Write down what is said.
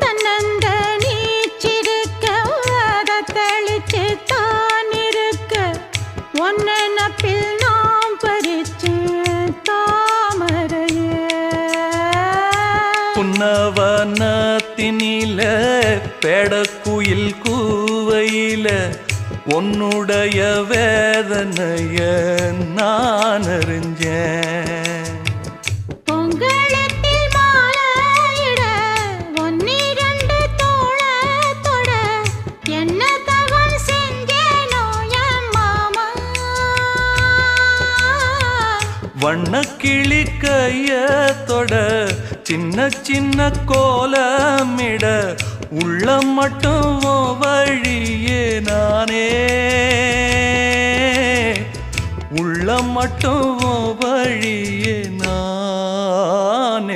தன்னந்த நீச்சிருக்க அதை தெளிச்சு தான் இருக்க ஒன்ன நப்பில் நாம் பறிச்சு தாமரைய புன்னவனத்தினில பெடக்குயில் கூவையில உன்னுடைய வேதனைய நான் அறிஞ்சேன் பொங்கலத்தில் மாலையிட ஒன்னிரண்டு தோளத்தொட என்ன தவம் செஞ்சேனோ என் மாமா வண்ணக்கிளி கையத்தொட சின்ன சின்ன கோலமிட உள்ளம் மட்டும் வழியே நானே உள்ளம் மட்டும் வழியே நான்